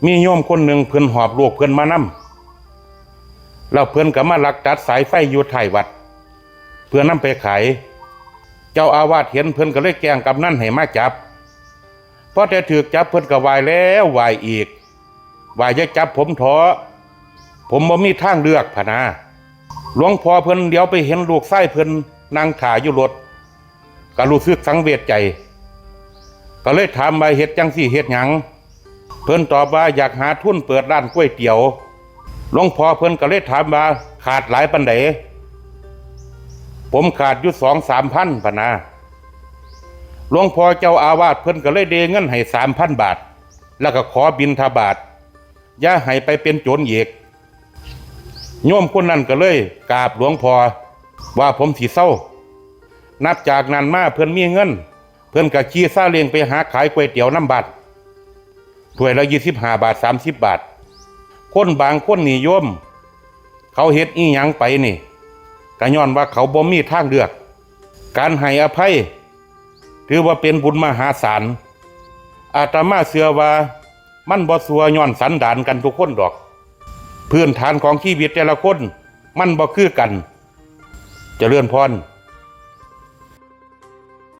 มีโยมคนหนึ่งเพิ่นหอบลูกเพิ่นมานำแล้วเพิ่นก็มาลักตัดสายไฟอยู่ท้ายวัดเพื่อนำไปขายเจ้าอาวาสเห็นเพิ่นก็เลยแกล้งกำนันให้มาจับพอแต่ถูกจับเพิ่นก็ไหว้แล้วไหว้อีกไหว้อย่าจับผมท้อผมบ่มีทางเลือกพะนะหลวงพ่อเพิ่นเดี๋ยวไปเห็นลูกชายเพิ่นนั่งถ่ายอยู่รถก็รู้สึกสังเวชใจก็เลยถามว่าเฮ็ดจังซี่เฮ็ดหยังเพิ่นตอบว่าอยากหาทุนเปิดร้านก๋วยเตี๋ยวหลวงพ่อเพิ่นก็เลยถามว่าขาดหลายปานใดผมขาดอยู่ 2-3 พันพะนะหลวงพ่อเจ้าอาวาสเพิ่นก็เลยเดเงินให้ 3,000 บาทแล้วก็ขอบิณฑบาตอย่าให้ไปเป็นโจรอีกโยมคนนั้นก็เลยกราบหลวงพ่อว่าผมสิเศร้านับจากนั้นมาเพิ่นมีเงินเพิ่นก็ขี่ซาเล้งไปหาขายก๋วยเตี๋ยวน้ำบัดถ้วยละ25 บาท30 บาทคนบางคนนิยมเขาเฮ็ดอีหยังไปนี่ก็ย้อนว่าเขาบ่มีทางเลือกการให้อภัยถือว่าเป็นบุญมหาศาลอาตมาเชื่อว่ามันบ่ซัวย้อนสันดานกันทุกคนดอกพื้นฐานของชีวิตแต่ละคนมันบ่คือกันเจริญพร